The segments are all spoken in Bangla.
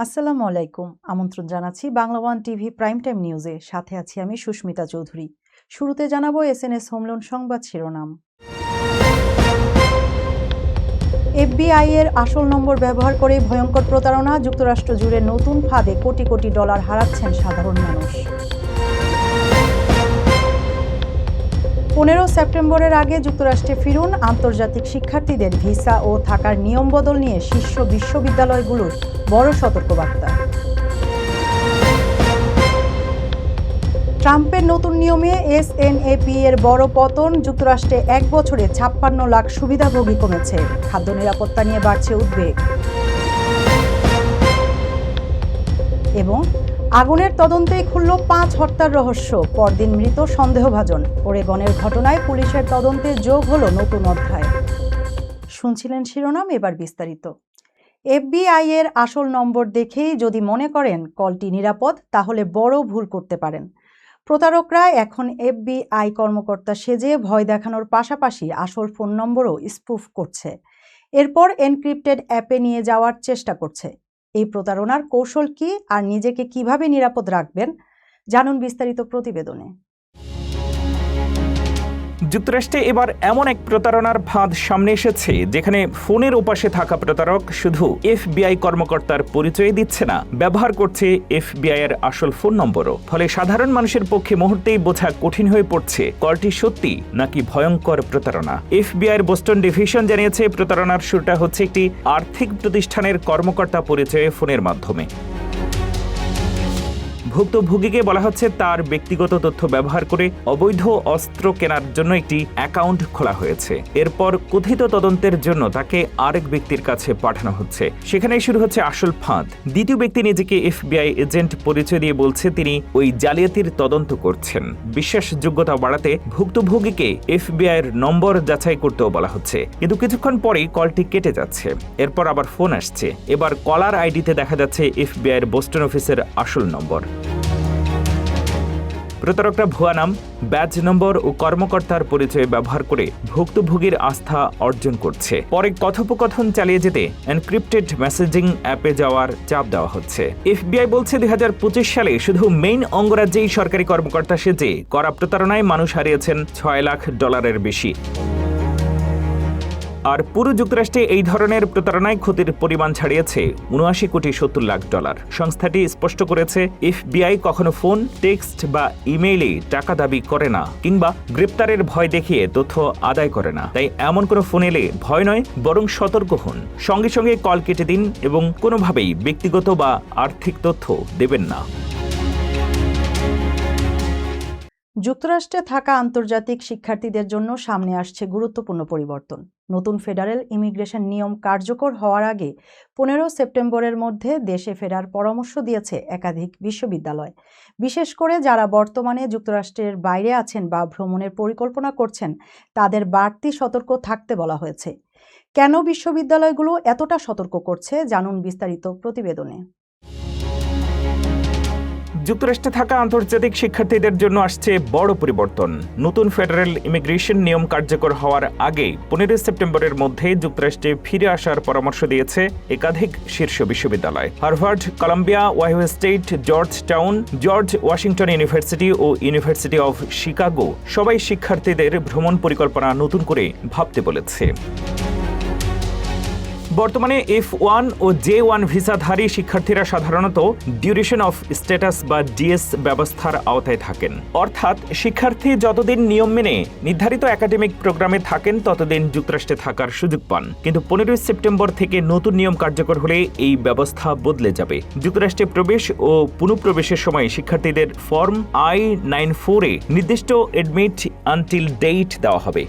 আসসালামু আলাইকুম। আমন্ত্রণ জানাচ্ছি Bangla one TV prime time নিউজে। সাথে আছি আমি সুস্মিতা চৌধুরী। শুরুতে জানাবো এসএনএস হোম লোন সংবাদ শিরোনাম। এফবিআই এর আসল নম্বর ব্যবহার করে ভয়ঙ্কর প্রতারণা, যুক্তরাষ্ট্র জুড়ে নতুন ফাঁদে কোটি কোটি ডলার হারাচ্ছেন সাধারণ মানুষ। 15 সেপ্টেম্বরের আগে যুক্তরাষ্ট্রে ফিরুন, আন্তর্জাতিক শিক্ষার্থীদের ভিসা ও থাকার নিয়ম বদল নিয়ে শীর্ষ বিশ্ববিদ্যালয়গুলোর বড় সতর্কবার্তা। ট্রাম্পের নতুন নিয়মে এসএনএপি এর বড় পতন, যুক্তরাষ্ট্রে 1 বছরে 56 লাখ সুবিধাভোগী কমেছে। খাদ্য নিরাপত্তা নিয়ে বাড়ছে উদ্বেগ। এবং আগুনের তদন্তেই খুলল 5 হত্যার রহস্য, পরদিন মৃত সন্দেহভাজন। ওরেগনের ঘটনায় পুলিশের তদন্তে যোগ হলো নতুন অধ্যায়। শুনছিলেন শিরোনাম, এবার বিস্তারিত। এফবিআই এর আসল নম্বর দেখেই যদি মনে করেন কলটি নিরাপদ, তাহলে বড় ভুল করতে পারেন। প্রতারকরা এখন এফবিআই কর্মকর্তা সেজে ভয় দেখানোর পাশাপাশি আসল ফোন নম্বরও স্পুফ করছে, এরপর এনক্রিপ্টেড অ্যাপে নিয়ে যাওয়ার চেষ্টা করছে। এই প্রতারণার কৌশল কি আর নিজেকে কিভাবে নিরাপদ রাখবেন, জানুন বিস্তারিত প্রতিবেদনে। যুক্তরাষ্ট্রে এবার এমন এক প্রতারণার ফাঁদ সামনে এসেছে যেখানে ফোনের ওপাশে থাকা প্রতারক শুধু এফবিআই কর্মকর্তার পরিচয় দিচ্ছে না, ব্যবহার করছে এফবিআই এর আসল ফোন নম্বরও। ফলে সাধারণ মানুষের পক্ষে মুহূর্তেই বোঝা কঠিন হয়ে পড়ছে কলটি সত্যি নাকি ভয়ঙ্কর প্রতারণা। এফবিআই এর বোস্টন ডিভিশন জানিয়েছে প্রতারণার শুরুটা হচ্ছে একটি আর্থিক প্রতিষ্ঠানের কর্মকর্তা পরিচয়ে ফোনের মাধ্যমে। ভুক্তভোগীকে বলা হচ্ছে তার ব্যক্তিগত তথ্য ব্যবহার করে অবৈধ অস্ত্র কেনার জন্য একটি অ্যাকাউন্ট খোলা হয়েছে। এরপর কথিত তদন্তের জন্য তাকে আরেক ব্যক্তির কাছে পাঠানো হচ্ছে। সেখানেই শুরু হচ্ছে আসল ফাঁদ। দ্বিতীয় ব্যক্তি নিজেকে এফবিআই এজেন্ট পরিচয় দিয়ে বলছে তিনি ওই জালিয়াতির তদন্ত করছেন। বিশ্বাসযোগ্যতা বাড়াতে ভুক্তভোগীকে এফবিআই এর নম্বর যাচাই করতেও বলা হচ্ছে, কিন্তু কিছুক্ষণ পরেই কলটি কেটে যাচ্ছে। এরপর আবার ফোন আসছে। এবার কলার আইডিতে দেখা যাচ্ছে এফবিআই এর বোস্টন অফিসের আসল নম্বর। প্রতারকরা ভুয়া নাম, ব্যাজ নম্বর ও কর্মকর্তার পরিচয় ব্যবহার করে ভুক্তভোগীর আস্থা অর্জন করছে। পরে কথোপকথন চালিয়ে যেতে এনক্রিপ্টেড মেসেজিং অ্যাপে যাওয়ার চাপ দেওয়া হচ্ছে। এফবিআই বলছে 2025 সালে শুধু মেইন অঙ্গরাজ্যেই সরকারি কর্মকর্তা সেজে করা প্রতারণায় মানুষ হারিয়েছেন $6 লাখ বেশি। আর পুরো যুক্তরাষ্ট্রে এই ধরনের প্রতারণায় ক্ষতির পরিমাণ ছাড়িয়েছে $79.70 লাখ। সংস্থাটি স্পষ্ট করেছে এফবিআই কখনো ফোন, টেক্সট বা ইমেইলে টাকা দাবি করে না কিংবা গ্রেপ্তারের ভয় দেখিয়ে তথ্য আদায় করে না। তাই এমন কোনো ফোন এলে ভয় নয়, বরং সতর্ক হন। সঙ্গে সঙ্গে কল কেটে দিন এবং কোনোভাবেই ব্যক্তিগত বা আর্থিক তথ্য দেবেন না। যুক্তরাষ্ট্রে থাকা আন্তর্জাতিক শিক্ষার্থীদের জন্য সামনে আসছে গুরুত্বপূর্ণ পরিবর্তন। নতুন ফেডারেল ইমিগ্রেশন নিয়ম কার্যকর হওয়ার আগে 15 সেপ্টেম্বরের মধ্যে দেশে ফেরার পরামর্শ দিয়েছে একাধিক বিশ্ববিদ্যালয়। বিশেষ করে যারা বর্তমানে যুক্তরাষ্ট্রের বাইরে আছেন বা ভ্রমণের পরিকল্পনা করছেন, তাদের বাড়তি সতর্ক থাকতে বলা হয়েছে। কেন বিশ্ববিদ্যালয়গুলো এতটা সতর্ক করছে, জানুন বিস্তারিত প্রতিবেদনে। যুক্তরাষ্ট্রে থাকা আন্তর্জাতিক শিক্ষার্থীদের জন্য আসছে বড় পরিবর্তন। নতুন ফেডারেল ইমিগ্রেশন নিয়ম কার্যকর হওয়ার আগে 15 সেপ্টেম্বরের মধ্যে যুক্তরাষ্ট্রে ফিরে আসার পরামর্শ দিয়েছে একাধিক শীর্ষ বিশ্ববিদ্যালয়। Harvard, Columbia, Ohio State, Georgetown, George Washington University ও ইউনিভার্সিটি অব শিকাগো সবাই শিক্ষার্থীদের ভ্রমণ পরিকল্পনা নতুন করে ভাবতে বলেছে। বর্তমানে F1 ও J1 ভিসাধারী শিক্ষার্থীরা সাধারণত ডিউরেশন অফ স্ট্যাটাস বা ডিএস ব্যবস্থার আওতায় থাকেন। অর্থাৎ শিক্ষার্থী যতদিন নিয়ম মেনে নির্ধারিত একাডেমিক প্রোগ্রামে থাকেন ততদিন যুক্তরাষ্ট্রে থাকার সুযোগ পান। কিন্তু 15 সেপ্টেম্বর থেকে নতুন নিয়ম কার্যকর হলে এই ব্যবস্থা বদলে যাবে। যুক্তরাষ্ট্রে প্রবেশ ও পুনঃপ্রবেশের সময় শিক্ষার্থীদের ফর্ম I-94 এ নির্দিষ্ট এডমিট আনটিল ডেট দেওয়া হবে।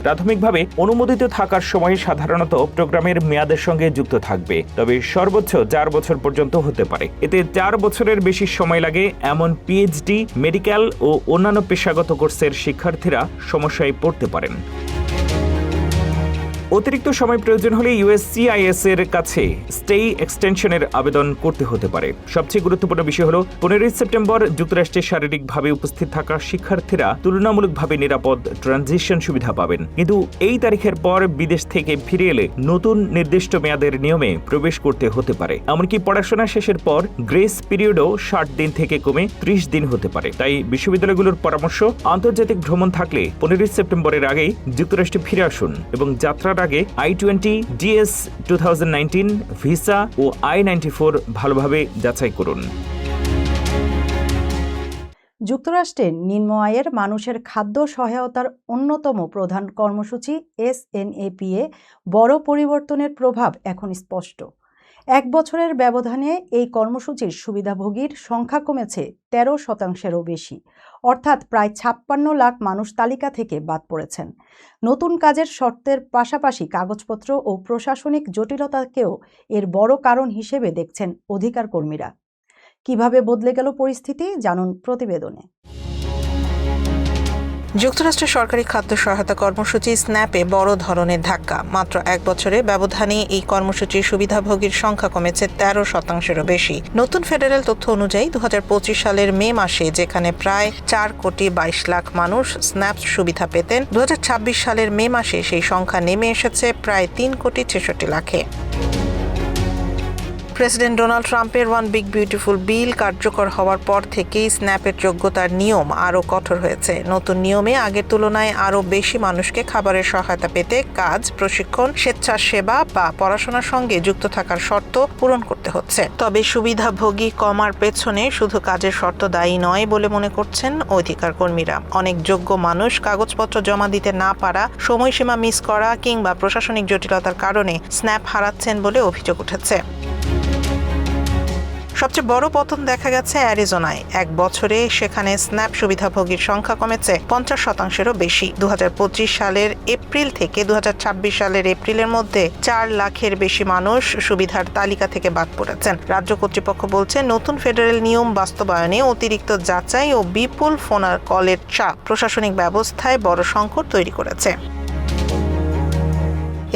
প্রাথমিকভাবে অনুমোদিত থাকার সময় সাধারণত প্রোগ্রামের মেয়াদের সঙ্গে যুক্ত থাকবে, তবে সর্বোচ্চ 4 বছর পর্যন্ত হতে পারে। এতে 4 বছরের বেশি সময় লাগে এমন পিএইচডি, মেডিকেল ও অন্যান্য পেশাগত কোর্সের শিক্ষার্থীরা সমস্যায় পড়তে পারেন। অতিরিক্ত সময় প্রয়োজন হলে USCIS এর কাছে স্টে এক্সটেনশনের আবেদন করতে হতে পারে। সবচেয়ে গুরুত্বপূর্ণ বিষয় হলো 15 সেপ্টেম্বর যুক্তরাষ্ট্রে শারীরিকভাবে উপস্থিত থাকা শিক্ষার্থীরা তুলনামূলকভাবে নিরাপদ ট্রানজিশন সুবিধা পাবেন, কিন্তু এই তারিখের পর বিদেশ থেকে ফিরে এলে নতুন নির্দিষ্ট মেয়াদের নিয়মে প্রবেশ করতে হতে পারে। এমনকি পড়াশোনা শেষের পর গ্রেস পিরিয়ডও 60 দিন থেকে কমে 30 দিন হতে পারে। তাই বিশ্ববিদ্যালয়গুলোর পরামর্শ, আন্তর্জাতিক ভ্রমণ থাকলে 15 সেপ্টেম্বরের আগেই যুক্তরাষ্ট্রে ফিরে আসুন এবং যাত্রার আগে I-20, DS 2019 ভিসা ও I-94 ভালোভাবে যাচাই করুন। যুক্তরাষ্ট্রের নিম্ন আয়ের মানুষের খাদ্য সহায়তার অন্যতম প্রধান কর্মসূচি SNAP-এ বড় পরিবর্তনের প্রভাব এখন স্পষ্ট। 1 বছরের ব্যবধানে এই কর্মসূচির সুবিধাভোগীর সংখ্যা কমেছে 13%-এরও বেশি, অর্থাৎ প্রায় 56 লাখ মানুষ তালিকা থেকে বাদ পড়েছেন। নতুন কাজের শর্তের পাশাপাশি কাগজপত্র ও প্রশাসনিক জটিলতাকেও এর বড় কারণ হিসেবে দেখছেন অধিকার কর্মীরা। কিভাবে বদলে গেল পরিস্থিতি, জানুন প্রতিবেদনে। যুক্তরাষ্ট্রের সরকারি খাদ্য সহায়তা কর্মসূচি স্ন্যাপে বড় ধরনের ধাক্কা। মাত্র 1 বছরের ব্যবধানে এই কর্মসূচির সুবিধাভোগীর সংখ্যা কমেছে 13%-এরও বেশি। নতুন ফেডারেল তথ্য অনুযায়ী 2025 সালের মে মাসে যেখানে প্রায় 4.22 লাখ মানুষ স্ন্যাপ সুবিধা পেতেন, 2026 সালের মে মাসে সেই সংখ্যা নেমে এসেছে প্রায় 3.66 লাখে। প্রেসিডেন্ট ডোনাল্ড ট্রাম্পের ওয়ান বিগ বিউটিফুল বিল কার্যকর হওয়ার পর থেকেই স্ন্যাপের যোগ্যতার নিয়ম আরও কঠোর হয়েছে। নতুন নিয়মে আগের তুলনায় আরও বেশি মানুষকে খাবারের সহায়তা পেতে কাজ, প্রশিক্ষণ, স্বেচ্ছাসেবা বা পড়াশোনার সঙ্গে যুক্ত থাকার শর্ত পূরণ করতে হচ্ছে। তবে সুবিধাভোগী কমার পেছনে শুধু কাজের শর্ত দায়ী নয় বলে মনে করছেন অধিকার কর্মীরা। অনেক যোগ্য মানুষ কাগজপত্র জমা দিতে না পারা, সময়সীমা মিস করা কিংবা প্রশাসনিক জটিলতার কারণে স্ন্যাপ হারাচ্ছেন বলে অভিযোগ উঠেছে। সবচেয়ে বড় পতন দেখা গেছে অ্যারিজোনায়। 1 বছরে সেখানে স্ন্যাপ সুবিধাভোগীর সংখ্যা কমেছে 50%-এরও বেশি। 2025 সালের এপ্রিল থেকে 2026 সালের এপ্রিলের মধ্যে 4 লাখের বেশি মানুষ সুবিধার তালিকা থেকে বাদ পড়েছেন। রাজ্য কর্তৃপক্ষ বলছে, নতুন ফেডারেল নিয়ম বাস্তবায়নে অতিরিক্ত যাচাই ও বিপুল ফোন কলের চাপ প্রশাসনিক ব্যবস্থায় বড় সংকট তৈরি করেছে।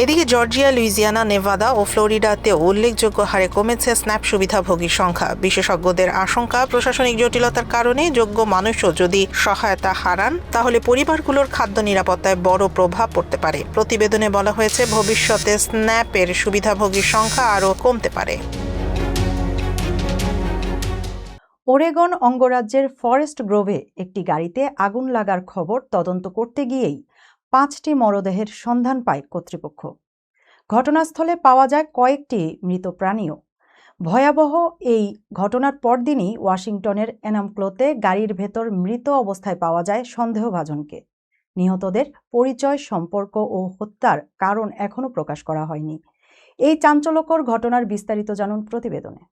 এদিকে জর্জিয়া, লুইজিয়ানা, নেভাদা ও ফ্লোরিডাতেও উল্লেখযোগ্য হারে কমেছে স্ন্যাপ সুবিধাভোগীর সংখ্যা। বিশেষজ্ঞদের আশঙ্কা, প্রশাসনিক জটিলতার কারণে যোগ্য মানুষও যদি সহায়তা হারান তাহলে পরিবারগুলোর খাদ্য নিরাপত্তায় বড় প্রভাব পড়তে পারে। প্রতিবেদনে বলা হয়েছে, ভবিষ্যতে স্ন্যাপের সুবিধাভোগীর সংখ্যা আরও কমতে পারে। ওরেগন অঙ্গরাজ্যের ফরেস্ট গ্রোভে একটি গাড়িতে আগুন লাগার খবর তদন্ত করতে গিয়েই 5টি মরদেহের সন্ধান পায় কর্তৃপক্ষ। ঘটনাস্থলে পাওয়া যায় কয়েকটি মৃত প্রাণীও। ভয়াবহ এই ঘটনার পরদিনই ওয়াশিংটনের এনামক্লোতে গাড়ির ভেতর মৃত অবস্থায় পাওয়া যায় সন্দেহভাজনকে। নিহতদের পরিচয়, সম্পর্ক ও হত্যার কারণ এখনও প্রকাশ করা হয়নি। এই চাঞ্চল্যকর ঘটনার বিস্তারিত জানুন প্রতিবেদনে।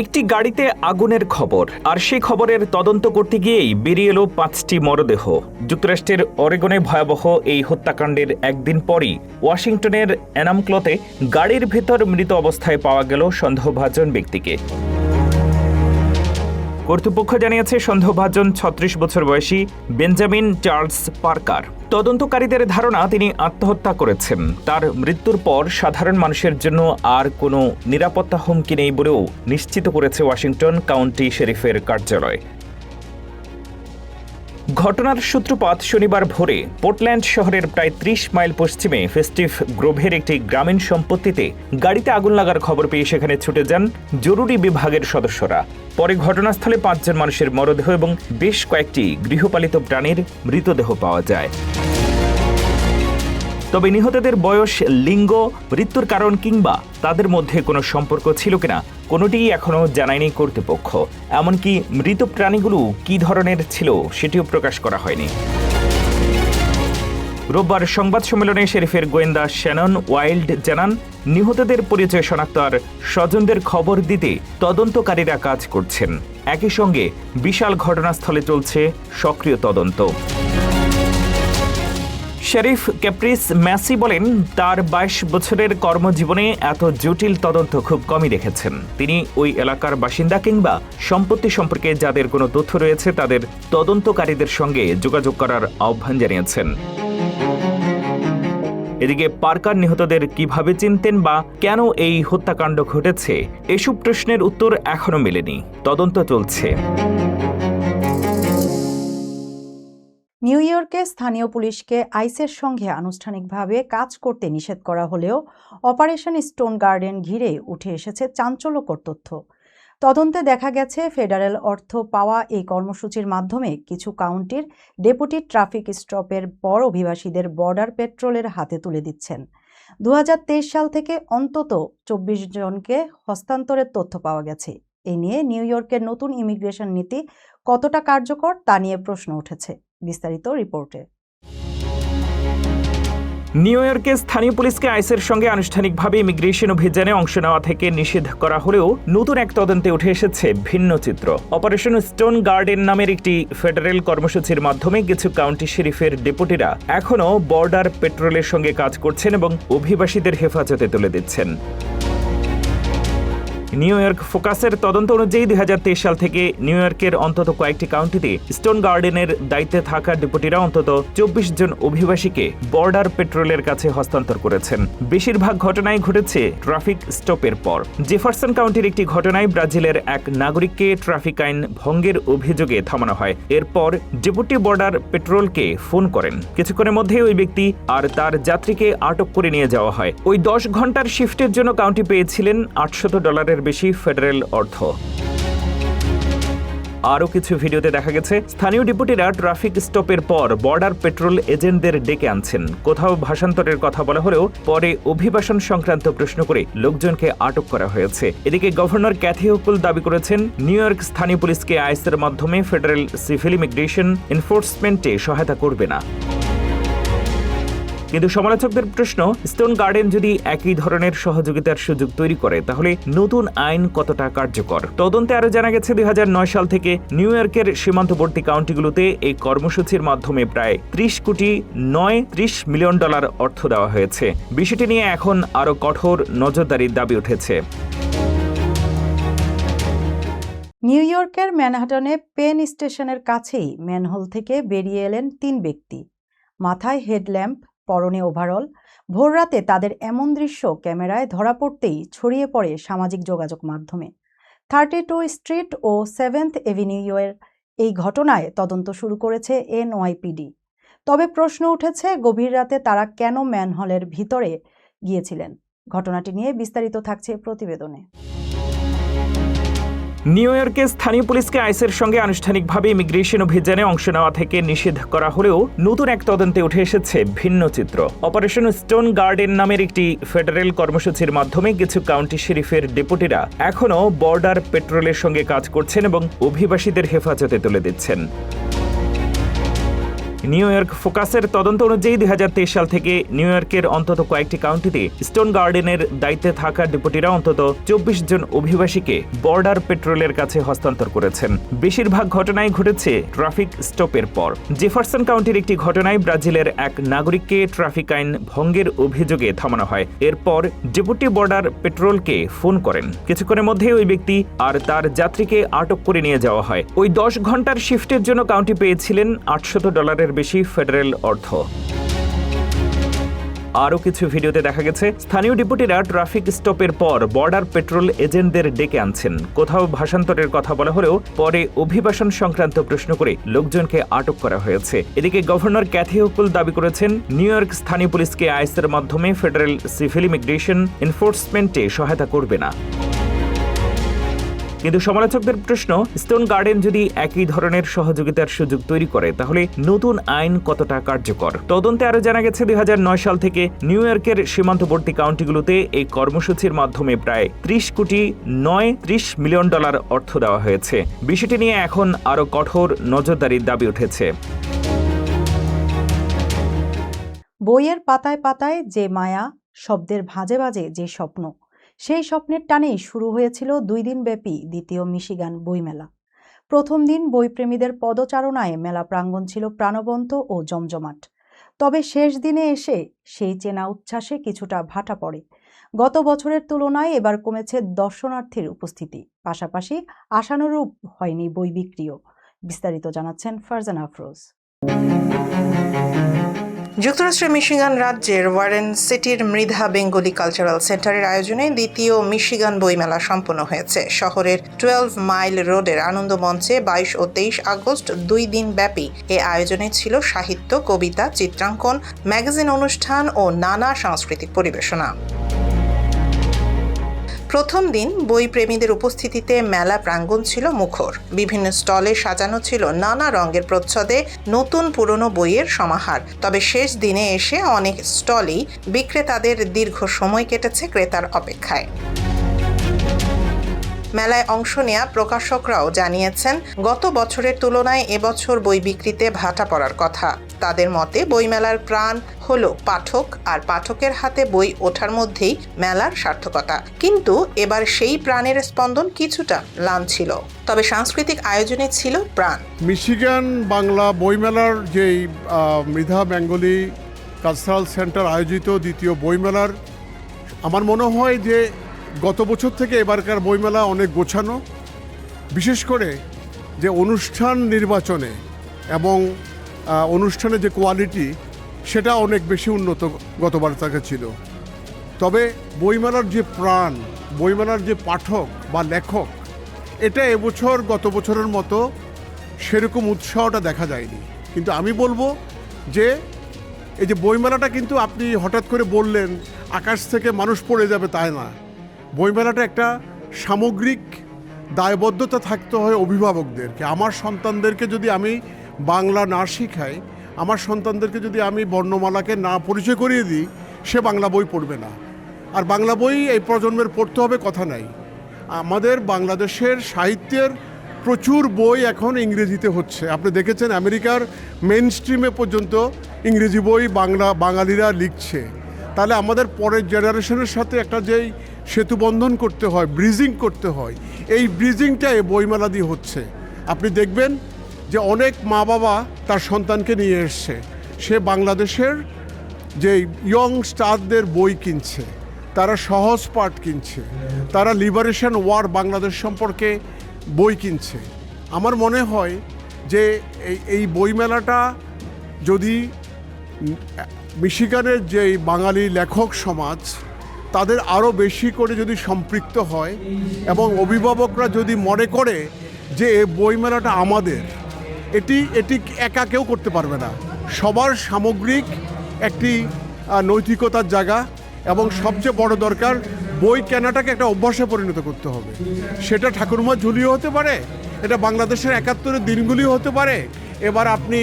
একটি গাড়িতে আগুনের খবর, আর সেই খবরের তদন্ত করতে গিয়েই বেরিয়ে এলো 5টি মরদেহ। যুক্তরাষ্ট্রের অরেগনে ভয়াবহ এই হত্যাকাণ্ডের একদিন পরই ওয়াশিংটনের এনামক্লোতে গাড়ির ভেতর মৃত অবস্থায় পাওয়া গেল সন্দেহভাজন ব্যক্তিকে। কর্তৃপক্ষ জানিয়েছে, সন্দেহভাজন 36 বছর বয়সী বেঞ্জামিন চার্লস পার্কার। তদন্তকারীদের ধারণা, তিনি আত্মহত্যা করেছেন। তার মৃত্যুর পর সাধারণ মানুষের জন্য আর কোনো নিরাপত্তা হুমকি নেই বলেও নিশ্চিত করেছে ওয়াশিংটন কাউন্টি শেরিফের কার্যালয়। ঘটনার সূত্রপাত শনিবার ভোরে পোর্টল্যান্ড শহরের প্রায় 30 মাইল পশ্চিমে ফেস্টিভ গ্রোভের একটি গ্রামীণ সম্পত্তিতে গাড়িতে আগুন লাগার খবর পেয়ে সেখানে ছুটে যান জরুরি বিভাগের সদস্যরা। পরে ঘটনাস্থলে 5 জন মানুষের মরদেহ এবং বেশ কয়েকটি গৃহপালিত প্রাণীর মৃতদেহ পাওয়া যায়। তবে নিহতদের বয়স, লিঙ্গ, মৃত্যুর কারণ কিংবা তাদের মধ্যে কোনো সম্পর্ক ছিল কিনা কোনোটিই এখনও জানায়নি কর্তৃপক্ষ। এমনকি মৃত প্রাণীগুলো কী ধরনের ছিল সেটিও প্রকাশ করা হয়নি। রোববার সংবাদ সম্মেলনে শেরিফের গোয়েন্দা শ্যানন ওয়াইল্ড জানান, নিহতদের পরিচয় শনাক্ত আর স্বজনদের খবর দিতে তদন্তকারীরা কাজ করছেন। একই সঙ্গে বিশাল ঘটনাস্থলে চলছে সক্রিয় তদন্ত। শেরিফ ক্যাপ্রিস ম্যাসি বলেন, তার 22 বছরের কর্মজীবনে এত জটিল তদন্ত খুব কমই দেখেছেন। তিনি ওই এলাকার বাসিন্দা কিংবা সম্পত্তি সম্পর্কে যাদের কোনো তথ্য রয়েছে তাদের তদন্তকারীদের সঙ্গে যোগাযোগ করার আহ্বান জানিয়েছেন। এদিকে পার্কার নিহতদের কিভাবে চিনতেন বা কেন এই হত্যাকাণ্ড ঘটেছে, এসব প্রশ্নের উত্তর এখনো মেলেনি। তদন্ত চলছে। নিউ ইয়র্কে স্থানীয় পুলিশকে আইসের সঙ্গে আনুষ্ঠানিকভাবে কাজ করতে নিষেধ করা হলেও অপারেশন স্টোন গার্ডেন ঘিরে উঠে এসেছে চাঞ্চল্যকর তথ্য। তদন্তে দেখা গেছে ফেডারেল অর্থ পাওয়া এই কর্মসূচির মাধ্যমে কিছু কাউন্টির ডেপুটি ট্রাফিক স্টপের পর অভিবাসীদের বর্ডার পেট্রোলের হাতে তুলে দিচ্ছেন। 2023 সাল থেকে অন্তত 24 জনকে হস্তান্তরের তথ্য পাওয়া গেছে। এ নিয়ে নিউ ইয়র্কের নতুন ইমিগ্রেশন নীতি কতটা কার্যকর তা নিয়ে প্রশ্ন উঠেছে। বিস্তারিত রিপোর্টে। নিউ ইয়র্কে স্থানীয় পুলিশকে আইসের সঙ্গে আনুষ্ঠানিকভাবে ইমিগ্রেশন অভিযানে অংশ নেওয়া থেকে নিষেধ করা হলেও নতুন এক তদন্তে উঠে এসেছে ভিন্ন চিত্র। অপারেশন স্টোন গার্ডেন নামের একটি ফেডারেল কর্মসূচির মাধ্যমে কিছু কাউন্টি শরিফের ডেপুটিরা এখনও বর্ডার পেট্রোলের সঙ্গে কাজ করছেন এবং অভিবাসীদের হেফাজতে তুলে দিচ্ছেন। নিউ ইয়র্ক ফোকাসের তদন্ত অনুযায়ী 2023 সাল থেকে নিউ ইয়র্কের অন্তত কয়েকটি কাউন্টিতে স্টোন গার্ডেনের দায়িত্বে থাকা ডেপুটিরা অন্তত 24 জন অভিবাসীকে বর্ডার পেট্রোলের কাছে হস্তান্তর করেছেন। বেশিরভাগ ঘটনাই ঘটেছে ট্রাফিক স্টপের পর। জেফারসন কাউন্টির একটি ঘটনায় ব্রাজিলের এক নাগরিককে ট্রাফিক আইন ভঙ্গের অভিযোগে থামানো হয়। এরপর ডেপুটি বর্ডার পেট্রোলকে ফোন করেন। কিছুক্ষণের মধ্যে ওই ব্যক্তি আর তার যাত্রীকে আটক করে নিয়ে যাওয়া হয়। ওই 10 ঘন্টার শিফটের জন্য কাউন্টি পেয়েছিলেন $800 বেশি ফেডারেল অর্থ। আরও কিছু ভিডিওতে দেখা গেছে স্থানীয় ডেপুটিরা ট্রাফিক স্টপের পর বর্ডার পেট্রোল এজেন্টদের ডেকে আনছেন। কোথাও ভাষান্তরের কথা বলা হলেও পরে অভিবাসন সংক্রান্ত প্রশ্ন করে লোকজনকে আটক করা হয়েছে। এদিকে গভর্নর ক্যাথি হোকুল দাবি করেছেন নিউ ইয়র্ক স্থানীয় পুলিশকে আইসের মাধ্যমে ফেডারেল সিভিল ইমিগ্রেশন এনফোর্সমেন্টে সহায়তা করবে না। কিন্তু সমালোচকদের প্রশ্ন, স্টোন গার্ডেন যদি একই ধরনের সহযোগিতার সুযোগ তৈরি করে তাহলে নতুন আইন কতটা কার্যকর। তদন্তে আরও জানা গেছে 2009 সাল থেকে নিউ ইয়র্কের সীমান্তবর্তী কাউন্টিগুলোতে এই কর্মসূচির মাধ্যমে প্রায় $30 মিলিয়ন অর্থ দেওয়া হয়েছে। বিষয়টি নিয়ে এখন আরও কঠোর নজরদারির দাবি উঠেছে। নিউ ইয়র্কের ম্যানহাটনে পেন স্টেশনের কাছেই ম্যানহোল থেকে বেরিয়ে এলেন 3 ব্যক্তি। মাথায় হেডল্যাম্প, পরনে ওভারঅল। ভোররাতে তাদের এমন দৃশ্য ক্যামেরায় ধরা পড়তেই ছড়িয়ে পড়ে সামাজিক যোগাযোগ মাধ্যমে। 32 স্ট্রিট ও 7th এভিনিউয়ের এই ঘটনায় তদন্ত শুরু করেছে NYPD। তবে প্রশ্ন উঠেছে, গভীর রাতে তারা কেন ম্যানহোলের ভিতরে গিয়েছিলেন। ঘটনাটি নিয়ে বিস্তারিত থাকছে প্রতিবেদনে। নিউ ইয়র্কে স্থানীয় পুলিশকে আইসের সঙ্গে আনুষ্ঠানিকভাবে ইমিগ্রেশন অভিযানে অংশ নেওয়া থেকে নিষেধ করা হলেও নতুন এক তদন্তে উঠে এসেছে ভিন্ন চিত্র। অপারেশন স্টোন গার্ডেন নামের একটি ফেডারেল কর্মসূচির মাধ্যমে কিছু কাউন্টি শরিফের ডেপুটিরা এখনও বর্ডার পেট্রোলের সঙ্গে কাজ করছেন এবং অভিবাসীদের হেফাজতে তুলে দিচ্ছেন। নিউ ইয়র্ক ফোকাসের তদন্ত অনুযায়ী 2023 সাল থেকে নিউ ইয়র্কের অন্তত কয়েকটি কাউন্টিতে স্টোন গার্ডেনের দায়িত্বে থাকা ডেপুটিরা অন্তত 24 জন অভিবাসীকে বর্ডার পেট্রোলের কাছে হস্তান্তর করেছেন। বেশিরভাগ ঘটনাই ঘটেছে ট্রাফিক স্টপের পর। জেফারসন কাউন্টির একটি ঘটনায় ব্রাজিলের এক নাগরিককে ট্রাফিক আইন ভঙ্গের অভিযোগে থামানো হয়। এরপর ডেপুটি বর্ডার পেট্রোলকে ফোন করেন। কিছুক্ষণের মধ্যে ওই ব্যক্তি আর তার যাত্রীকে আটক করে নিয়ে যাওয়া হয়। ওই 10 ঘন্টার শিফটের জন্য কাউন্টি পেয়েছিলেন $800 বেশি ফেডারেল অর্থ। আরও কিছু ভিডিওতে দেখা গেছে স্থানীয় ডেপুটিরা ট্রাফিক স্টপের পর বর্ডার পেট্রোল এজেন্টদের ডেকে আনছেন। কোথাও ভাষান্তরের কথা বলা হলেও পরে অভিবাসন সংক্রান্ত প্রশ্ন করে লোকজনকে আটক করা হয়েছে। এদিকে গভর্নর ক্যাথি হোকুল দাবি করেছেন নিউ ইয়র্ক স্থানীয় পুলিশকে আইসের মাধ্যমে ফেডারেল সিভিল ইমিগ্রেশন এনফোর্সমেন্টে সহায়তা করবে না। কিন্তু সমালোচকদের প্রশ্ন, স্টোন গার্ডেন যদি একই ধরনের সহযোগিতার সুযোগ তৈরি করে তাহলে নতুন আইন কতটা কার্যকর। তদন্তে আরও জানা গেছে 2009 সাল থেকে নিউ ইয়র্কের সীমান্তবর্তী কাউন্টিগুলোতে এই কর্মসূচির মাধ্যমে প্রায় $30 মিলিয়ন অর্থ দেওয়া হয়েছে। বিষয়টি নিয়ে এখন আরও কঠোর নজরদারির দাবি উঠেছে। বইয়ের পাতায় পাতায় যে মায়া, শব্দের ভাঁজে ভাঁজে যে স্বপ্ন, সেই স্বপ্নের টানেই শুরু হয়েছিল 2 দিনব্যাপী দ্বিতীয় মিশিগান বইমেলা। প্রথম দিন বইপ্রেমীদের পদচারণায় মেলা প্রাঙ্গণ ছিল প্রাণবন্ত ও জমজমাট। তবে শেষ দিনে এসে সেই চেনা উচ্ছ্বাসে কিছুটা ভাটা পড়ে। গত বছরের তুলনায় এবার কমেছে দর্শনার্থীর উপস্থিতি, পাশাপাশি আশানুরূপ হয়নি বই বিক্রিও। বিস্তারিত জানাচ্ছেন ফারজানা আফরোজ। যুক্তরাষ্ট্রের মিশিগান রাজ্যের ওয়ারেন সিটির মৃধা বেঙ্গলি কালচারাল সেন্টারের আয়োজনে দ্বিতীয় মিশিগান বইমেলা সম্পন্ন হয়েছে। শহরের 12 মাইল রোডের আনন্দ মঞ্চে 22 ও 23 আগস্ট 2 দিন ব্যাপী এ আয়োজনে ছিল সাহিত্য, কবিতা, চিত্রাঙ্কন, ম্যাগাজিন অনুষ্ঠান ও নানা সাংস্কৃতিক পরিবেশনা। প্রথম দিন বই প্রেমীদের উপস্থিতিতে মেলা প্রাঙ্গণ ছিল মুখর। বিভিন্ন স্টলে সাজানো ছিল নানা রঙের প্রচ্ছদে নতুন পুরনো বইয়ের সমাহার। তবে শেষ দিনে এসে অনেক স্টলই বিক্রেতাদের দীর্ঘ সময় কেটেছে ক্রেতার অপেক্ষায়। মেলায় অংশ নেয়া প্রকাশকরাও জানিয়েছেন, গত বছরের তুলনায় এবছর বই বিক্রিতে ভাটা পড়ার কথা। তাদের মতে বইমেলার প্রাণ হলো পাঠক, আর পাঠকের হাতে বই ওঠার মধ্যেই মেলার সার্থকতা। কিন্তু এবার সেই প্রাণের স্পন্দন কিছুটা ম্লান ছিল, তবে সাংস্কৃতিক আয়োজনে ছিল প্রাণ। মিশিগান বাংলা বইমেলার যেই মৃধা বেঙ্গলি কালচারাল সেন্টার আয়োজিত দ্বিতীয় বইমেলার আমার মনে হয় যে গত বছর থেকে এবারকার বইমেলা অনেক গোছানো, বিশেষ করে যে অনুষ্ঠান নির্বাচনে এবং অনুষ্ঠানে যে কোয়ালিটি সেটা অনেক বেশি উন্নত গতবার থেকে ছিল। তবে বইমেলার যে প্রাণ, বইমেলার যে পাঠক বা লেখক, এটা এবছর গত বছরের মতো সেরকম উৎসাহটা দেখা যায়নি। কিন্তু আমি বলবো যে এই যে বইমেলাটা কিন্তু আপনি হঠাৎ করে বললেন আকাশ থেকে মানুষ পড়ে যাবে, তাই না। বইমেলাটা একটা সামগ্রিক দায়বদ্ধতা থাকতে হয় অভিভাবকদেরকে। আমার সন্তানদেরকে যদি আমি বাংলা না শিখাই, আমার সন্তানদেরকে যদি আমি বর্ণমালাকে না পরিচয় করিয়ে দিই, সে বাংলা বই পড়বে না। আর বাংলা বই এই প্রজন্মের পড়তে হবে কথা নাই। আমাদের বাংলাদেশের সাহিত্যের প্রচুর বই এখন ইংরেজিতে হচ্ছে। আপনি দেখেছেন আমেরিকার মেইন স্ট্রিমে পর্যন্ত ইংরেজি বই বাঙালিরা লিখছে। তাহলে আমাদের পরের জেনারেশনের সাথে একটা যেই সেতুবন্ধন করতে হয়, ব্রিজিং করতে হয়, এই ব্রিজিংটা এই বইমেলা দিয়ে হচ্ছে। আপনি দেখবেন যে অনেক মা বাবা তার সন্তানকে নিয়ে এসছে, সে বাংলাদেশের যে ইয়ং স্টারদের বই কিনছে, তারা সহজ পাঠ কিনছে, তারা লিবারেশন ওয়ার বাংলাদেশ সম্পর্কে বই কিনছে। আমার মনে হয় যে এই বইমেলাটা যদি মিশিগানের যে বাঙালি লেখক সমাজ তাদের আরও বেশি করে যদি সম্পৃক্ত হয় এবং অভিভাবকরা যদি মনে করে যে এই বইমেলাটা আমাদের, এটি একা কেউ করতে পারবে না। সবার সামগ্রিক একটি নৈতিকতার জায়গা, এবং সবচেয়ে বড় দরকার বই কেনাটাকে একটা অভ্যাসে পরিণত করতে হবে। সেটা ঠাকুরমা ঝুলিও হতে পারে, এটা বাংলাদেশের 71-এর দিনগুলিও হতে পারে, এবার আপনি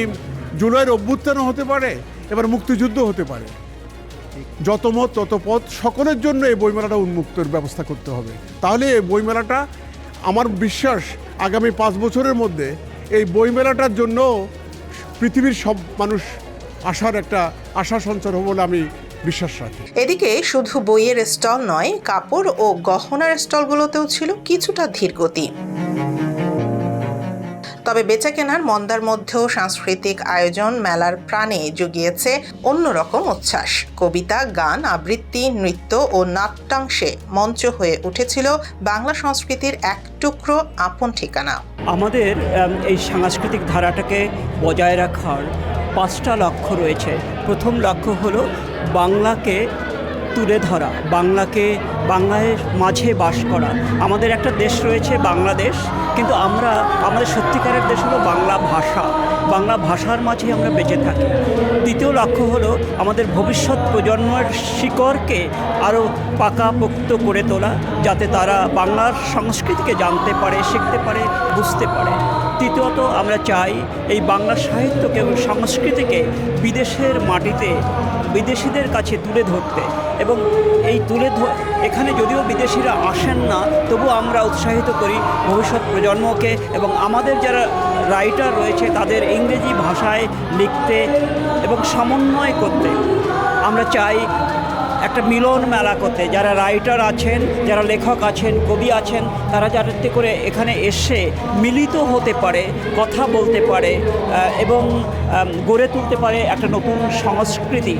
জুলাইয়ের অভ্যুত্থানও হতে পারে, এবার মুক্তিযুদ্ধ হতে পারে। যত মত তত পথ, সকলের জন্য এই বইমেলাটা উন্মুক্তর ব্যবস্থা করতে হবে। তাহলে এই বইমেলাটা, আমার বিশ্বাস আগামী 5 বছরের মধ্যে এই বইমেলাটার জন্য পৃথিবীর সব মানুষ আসার একটা আশা সঞ্চার হবে বলে আমি বিশ্বাস রাখি। এদিকে শুধু বইয়ের স্টল নয়, কাপড় ও গহনার স্টলগুলোতেও ছিল কিছুটা ধীরগতি। তবে বেচাকেনার মন্দার মধ্যেও সাংস্কৃতিক আয়োজন মেলার প্রাণে জুগিয়েছে অন্যরকম উচ্ছ্বাস। কবিতা, গান, আবৃত্তি, নৃত্য ও নাট্যাংশে মঞ্চ হয়ে উঠেছিল বাংলা সংস্কৃতির এক টুকরো আপন ঠিকানা। আমাদের এই সাংস্কৃতিক ধারাটাকে বজায় রাখার 5টা লক্ষ্য রয়েছে। প্রথম লক্ষ্য হলো বাংলাকে তুলে ধরা, বাংলার মাঝে বাস করা। আমাদের একটা দেশ রয়েছে বাংলাদেশ, কিন্তু আমাদের সত্যিকারের দেশ হলো বাংলা ভাষার মাঝে আমরা বেঁচে থাকি। দ্বিতীয় লক্ষ্য হলো আমাদের ভবিষ্যৎ প্রজন্মের শিকড়কে আরও পাকাপোক্ত করে তোলা, যাতে তারা বাংলার সংস্কৃতিকে জানতে পারে, শিখতে পারে, বুঝতে পারে। তৃতীয়ত আমরা চাই এই বাংলা সাহিত্যকে এবং সংস্কৃতিকে বিদেশের মাটিতে বিদেশিদের কাছে তুলে ধরতে, এবং এই এখানে যদিও বিদেশিরা আসেন না, তবু আমরা উৎসাহিত করি ভবিষ্যৎ প্রজন্মকে এবং আমাদের যারা রাইটার রয়েছে তাদের ইংরেজি ভাষায় লিখতে এবং সমন্বয় করতে। আমরা চাই একটা মিলন মেলা করতে, যারা রাইটার আছেন, যারা লেখক আছেন, কবি আছেন, তারা যাতে করে এখানে এসে মিলিত হতে পারে, কথা বলতে পারে এবং গড়ে তুলতে পারে একটা নতুন সংস্কৃতি।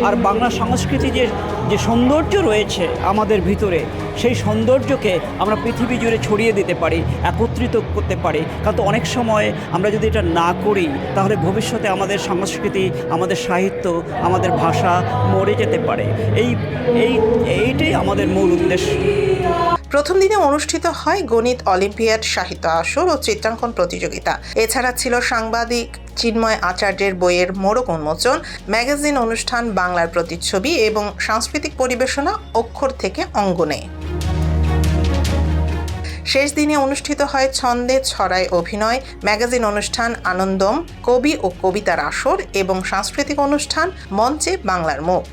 আর বাংলা সংস্কৃতি যে যে সৌন্দর্য রয়েছে আমাদের ভিতরে, সেই সৌন্দর্যকে আমরা পৃথিবী জুড়ে ছড়িয়ে দিতে পারি, একত্রিত করতে পারি। কারণ তো অনেক সময় আমরা যদি এটা না করি, তাহলে ভবিষ্যতে আমাদের সংস্কৃতি, আমাদের সাহিত্য, আমাদের ভাষা মরে যেতে পারে। এইটাই আমাদের মূল উদ্দেশ্য। প্রথম দিনে অনুষ্ঠিত হয় গণিত অলিম্পিয়াড, সাহিত্য আসর ও চিত্রাঙ্কন প্রতিযোগিতা। এছাড়া ছিল সাংবাদিক চিন্ময় আচার্যের বইয়ের মোড়ক উন্মোচন, ম্যাগাজিন অনুষ্ঠান, বাংলার প্রতিচ্ছবি এবং সাংস্কৃতিক পরিবেশনা অক্ষর থেকে অঙ্গনে। শেষ দিনে অনুষ্ঠিত হয় ছন্দে ছড়ায় অভিনয়, ম্যাগাজিন অনুষ্ঠান আনন্দম, কবি ও কবিতার আসর এবং সাংস্কৃতিক অনুষ্ঠান মঞ্চে বাংলার মুখ।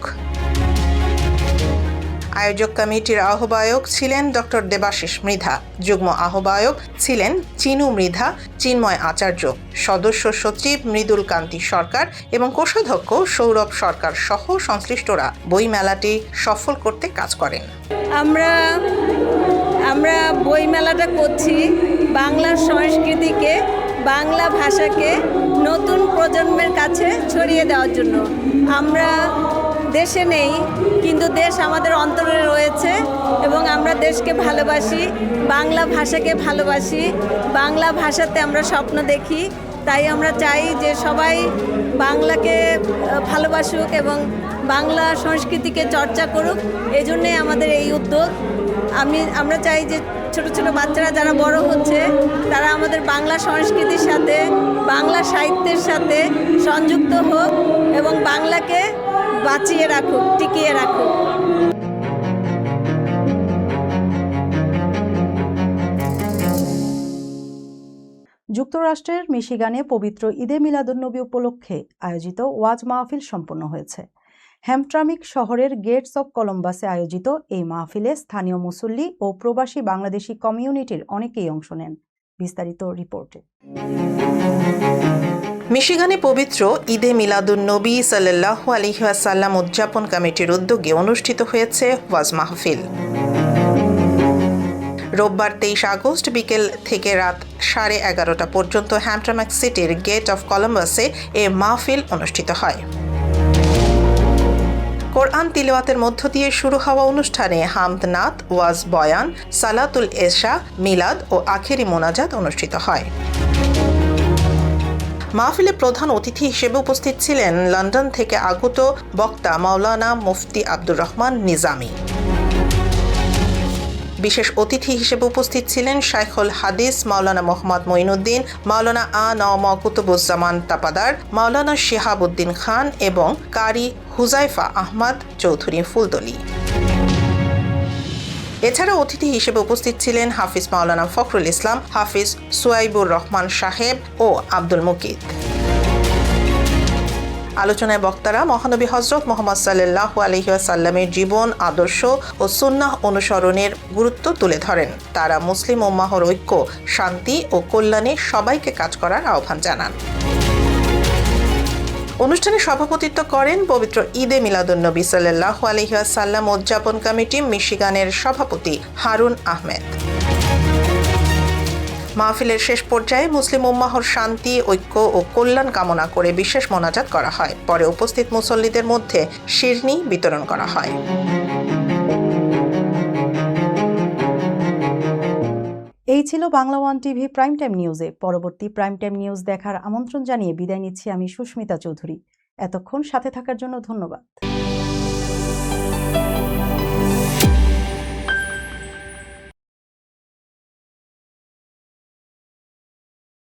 আয়োজক কমিটির আহ্বায়ক ছিলেন ডক্টর দেবাশিস মৃধা, যুগ্ম আহ্বায়ক ছিলেন চিনু মৃধা, চিন্ময় আচার্য, সদস্য সচিব মৃদুল কান্তি সরকার এবং কোষাধ্যক্ষ সৌরভ সরকার সহ সংশ্লিষ্টরা বইমেলাটি সফল করতে কাজ করেন। আমরা বইমেলাটা করছি বাংলার সংস্কৃতিকে, বাংলা ভাষাকে নতুন প্রজন্মের কাছে ছড়িয়ে দেওয়ার জন্য। আমরা দেশে নেই, কিন্তু দেশ আমাদের অন্তরে রয়েছে এবং আমরা দেশকে ভালোবাসি, বাংলা ভাষাকে ভালোবাসি, বাংলা ভাষাতে আমরা স্বপ্ন দেখি। তাই আমরা চাই যে সবাই বাংলাকে ভালোবাসুক এবং বাংলা সংস্কৃতিকে চর্চা করুক। এজন্যে আমাদের এই উদ্যোগ। আমরা চাই যে ছোট ছোট বাচ্চারা যারা বড় হচ্ছে, তারা আমাদের বাংলা সংস্কৃতির সাথে, বাংলা সাহিত্যের সাথে সংযুক্ত হোক এবং বাংলাকে বাঁচিয়ে রাখুক, টিকিয়ে রাখুক। যুক্তরাষ্ট্রের মিশিগানে পবিত্র ঈদে মিলাদুন্নবী উপলক্ষে আয়োজিত ওয়াজ মাহফিল সম্পন্ন হয়েছে। হ্যামট্রামিক শহরের গেটস অব কলম্বাসে আয়োজিত এই মাহফিলে স্থানীয় মুসল্লি ও প্রবাসী বাংলাদেশি কমিউনিটির অনেকেই অংশ নেন। বিস্তারিত রিপোর্টে। মিশিগানে পবিত্র ঈদে মিলাদুন্নবী সাল্লাল্লাহু আলাইহি ওয়াসাল্লাম উদযাপন কমিটির উদ্যোগে অনুষ্ঠিত হয়েছে ওয়াজ মাহফিল। রোববার 23 আগস্ট বিকেল থেকে রাত 11:30 পর্যন্ত হ্যামট্রামিক সিটির গেট অফ কলম্বাসে এ মাহফিল অনুষ্ঠিত হয়। কোরআন তিলাওয়াতের মধ্য দিয়ে শুরু হওয়া অনুষ্ঠানে হামদ নাত, ওয়াজ বয়ান, সালাতুল এশা, মিলাদ ও আখেরি মোনাজাত অনুষ্ঠিত হয়। মাহফিলে প্রধান অতিথি হিসেবে উপস্থিত ছিলেন লন্ডন থেকে আগত বক্তা মাওলানা মুফতি আব্দুর রহমান নিজামী। বিশেষ অতিথি হিসেবে উপস্থিত ছিলেন শাইখুল হাদিস মাওলানা মোহাম্মদ মঈনুদ্দিন, মাওলানা কুতুবুজ্জামান তাপাদার, মাওলানা শিহাবুদ্দিন খান এবং কারি হুজাইফা আহমদ চৌধুরী ফুলতলি। এছাড়া অতিথি হিসেবে উপস্থিত ছিলেন হাফিজ মাওলানা ফখরুল ইসলাম, হাফিজ সুয়াইবুর রহমান সাহেব ও আব্দুল মুকিত। আলোচনায় বক্তারা মহানবী হযরত মুহাম্মদ সাল্লাল্লাহু আলাইহি ওয়াসাল্লামের জীবন, আদর্শ ও সুন্নাহ অনুসরণের গুরুত্ব তুলে ধরেন। তারা মুসলিম উম্মাহর ঐক্য, শান্তি ও কল্যাণে সবাইকে কাজ করার আহ্বান জানান। অনুষ্ঠানে সভাপতিত্ব করেন পবিত্র ঈদে মিলাদুন্নবী সাল্লাল্লাহু আলাইহি ওয়াসাল্লাম উদযাপন কমিটি মিশিগানের সভাপতি হারুন আহমেদ। মাহফিলের শেষ পর্যায়ে মুসলিম উম্মাহর শান্তি, ঐক্য ও কল্যাণ কামনা করে বিশেষ মোনাজাত করা হয়। পরে উপস্থিত মুসল্লিদের মধ্যে শিরনি বিতরণ করা হয়। এই ছিল Bangla one TV prime time নিউজে। পরবর্তী প্রাইম টাইম নিউজ দেখার আমন্ত্রণ জানিয়ে বিদায় নিচ্ছি আমি সুস্মিতা চৌধুরী। এতক্ষণ সাথে থাকার জন্য ধন্যবাদ।